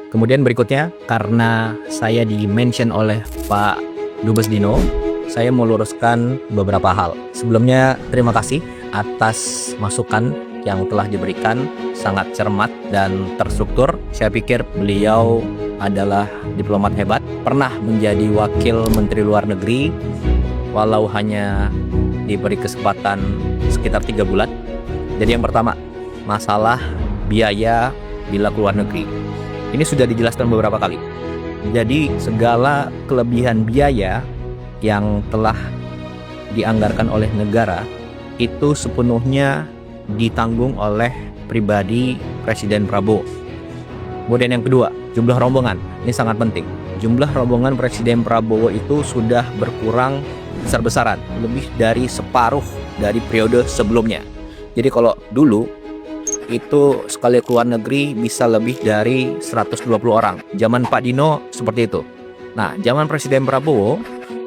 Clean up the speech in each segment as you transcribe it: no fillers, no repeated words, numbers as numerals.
Kemudian berikutnya, karena saya di-mention oleh Pak Dubes Dino, saya mau luruskan beberapa hal. Sebelumnya, terima kasih atas masukan yang telah diberikan, sangat cermat dan terstruktur. Saya pikir beliau adalah diplomat hebat, pernah menjadi wakil Menteri Luar Negeri, walau hanya diberi kesempatan sekitar 3 bulan. Jadi yang pertama, masalah biaya bila keluar negeri. Ini sudah dijelaskan beberapa kali. Jadi segala kelebihan biaya yang telah dianggarkan oleh negara itu sepenuhnya ditanggung oleh pribadi Presiden Prabowo. Kemudian yang kedua, jumlah rombongan. Ini sangat penting. Jumlah rombongan Presiden Prabowo itu sudah berkurang besar-besaran, lebih dari separuh dari periode sebelumnya. Jadi kalau dulu itu sekali keluar negeri bisa lebih dari 120 orang. Zaman Pak Dino seperti itu. Nah, zaman Presiden Prabowo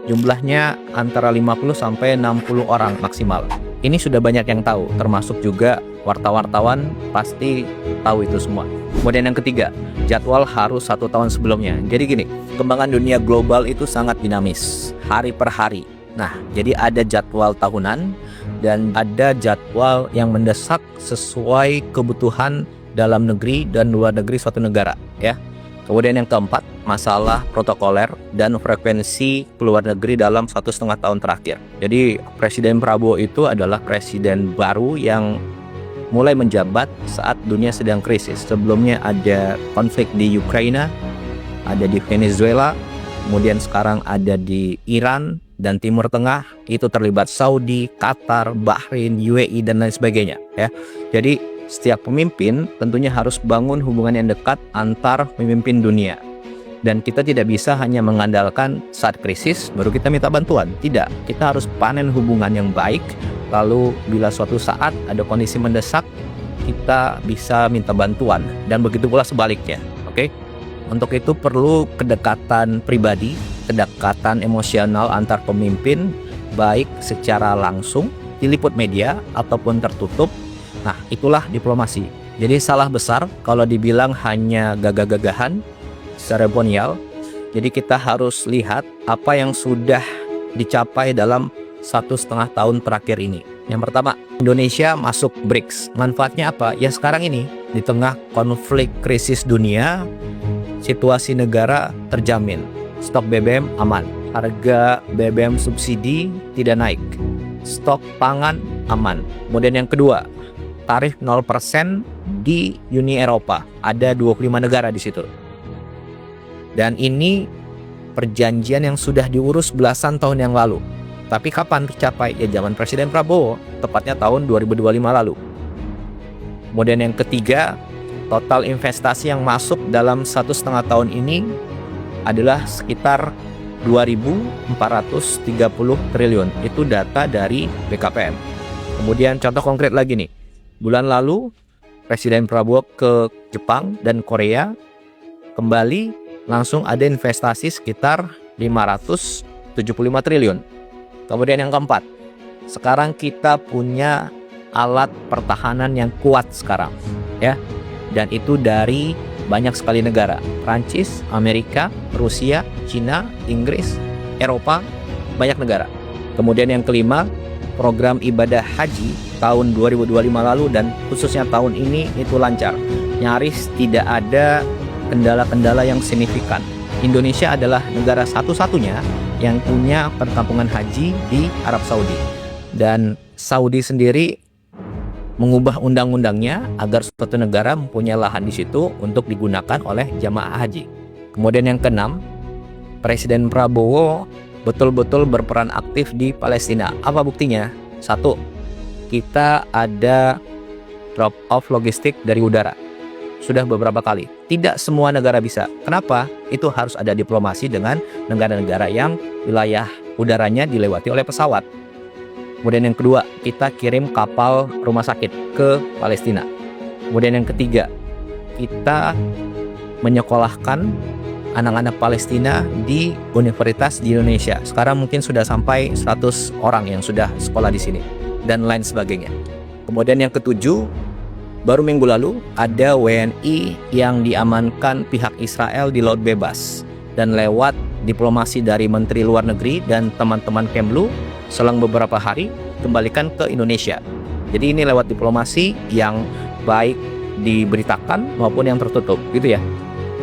jumlahnya antara 50 sampai 60 orang maksimal. Ini sudah banyak yang tahu, termasuk juga wartawan pasti tahu itu semua. Kemudian yang ketiga, jadwal harus 1 tahun sebelumnya. Jadi gini, perkembangan dunia global itu sangat dinamis, hari per hari. Nah, jadi ada jadwal tahunan dan ada jadwal yang mendesak sesuai kebutuhan dalam negeri dan luar negeri suatu negara, ya. Kemudian yang keempat, masalah protokoler dan frekuensi keluar negeri dalam 1,5 tahun terakhir. Jadi Presiden Prabowo itu adalah presiden baru yang mulai menjabat saat dunia sedang krisis. Sebelumnya ada konflik di Ukraina, ada di Venezuela, kemudian sekarang ada di Iran dan Timur Tengah, itu terlibat Saudi, Qatar, Bahrain, UAE dan lain sebagainya, ya. Jadi setiap pemimpin tentunya harus bangun hubungan yang dekat antar pemimpin dunia. Dan kita tidak bisa hanya mengandalkan saat krisis baru kita minta bantuan. Tidak, kita harus panen hubungan yang baik. Lalu bila suatu saat ada kondisi mendesak, kita bisa minta bantuan. Dan begitu pula sebaliknya, oke? Untuk itu perlu kedekatan pribadi, kedekatan emosional antar pemimpin, baik secara langsung, diliput media, ataupun tertutup. Nah, itulah diplomasi. Jadi salah besar kalau dibilang hanya gagah-gagahan, seremonial. Jadi kita harus lihat apa yang sudah dicapai dalam 1,5 tahun terakhir ini. Yang pertama, Indonesia masuk BRICS. Manfaatnya apa? Ya sekarang ini, di tengah konflik krisis dunia, situasi negara terjamin. Stok BBM aman, harga BBM subsidi tidak naik, stok pangan aman. Kemudian yang kedua, tarif 0% di Uni Eropa. Ada 25 negara di situ. Dan ini perjanjian yang sudah diurus belasan tahun yang lalu. Tapi kapan tercapai? Ya zaman Presiden Prabowo, tepatnya tahun 2025 lalu. Kemudian yang ketiga, total investasi yang masuk dalam 1,5 tahun ini adalah sekitar 2.430 triliun. Itu data dari BKPM. Kemudian contoh konkret lagi nih. Bulan lalu Presiden Prabowo ke Jepang dan Korea, kembali langsung ada investasi sekitar 575 triliun. Kemudian yang keempat, sekarang kita punya alat pertahanan yang kuat sekarang, ya. Dan itu dari banyak sekali negara. Prancis, Amerika, Rusia, Cina, Inggris, Eropa, banyak negara. Kemudian yang kelima, program ibadah haji tahun 2025 lalu dan khususnya tahun ini itu lancar. Nyaris tidak ada kendala-kendala yang signifikan. Indonesia adalah negara satu-satunya yang punya perkampungan haji di Arab Saudi. Dan Saudi sendiri mengubah undang-undangnya agar suatu negara mempunyai lahan di situ untuk digunakan oleh jamaah haji. Kemudian yang keenam, Presiden Prabowo betul-betul berperan aktif di Palestina. Apa buktinya? 1, kita ada drop off logistik dari udara. Sudah beberapa kali. Tidak semua negara bisa. Kenapa? Itu harus ada diplomasi dengan negara-negara yang wilayah udaranya dilewati oleh pesawat. Kemudian yang kedua, kita kirim kapal rumah sakit ke Palestina. Kemudian yang ketiga, kita menyekolahkan anak-anak Palestina di universitas di Indonesia. Sekarang mungkin sudah sampai 100 orang yang sudah sekolah di sini dan lain sebagainya. Kemudian yang ketujuh, Baru minggu lalu ada WNI yang diamankan pihak Israel di Laut Bebas, dan lewat diplomasi dari Menteri Luar Negeri dan teman-teman Kemlu selang beberapa hari kembalikan ke Indonesia. Jadi ini lewat diplomasi yang baik diberitakan maupun yang tertutup gitu ya.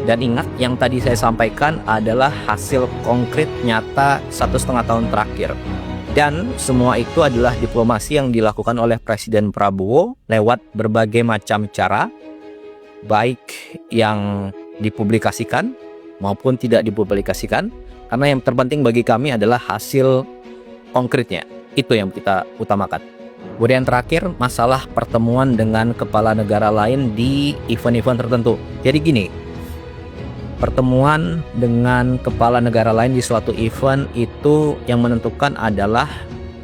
Dan ingat, yang tadi saya sampaikan adalah hasil konkret nyata 1,5 tahun terakhir. Dan semua itu adalah diplomasi yang dilakukan oleh Presiden Prabowo lewat berbagai macam cara, baik yang dipublikasikan maupun tidak dipublikasikan, karena yang terpenting bagi kami adalah hasil konkretnya. Itu yang kita utamakan. Kemudian terakhir, masalah pertemuan dengan kepala negara lain di event-event tertentu. Jadi gini, pertemuan dengan kepala negara lain di suatu event itu yang menentukan adalah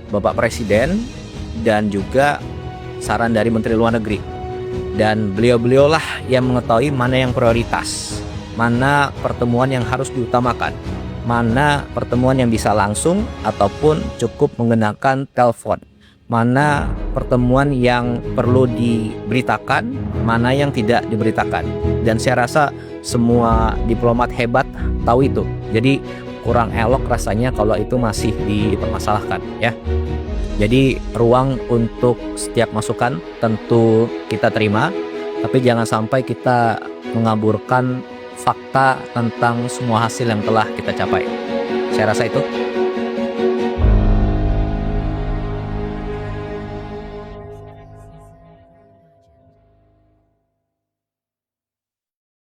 Bapak Presiden dan juga saran dari Menteri Luar Negeri. Dan beliau-beliaulah yang mengetahui mana yang prioritas, mana pertemuan yang harus diutamakan, mana pertemuan yang bisa langsung ataupun cukup menggunakan telepon, mana pertemuan yang perlu diberitakan, mana yang tidak diberitakan. Dan saya rasa semua diplomat hebat tahu itu. Jadi kurang elok rasanya kalau itu masih dipermasalahkan ya. Jadi ruang untuk setiap masukan tentu kita terima, tapi jangan sampai kita mengaburkan fakta tentang semua hasil yang telah kita capai. Saya rasa itu.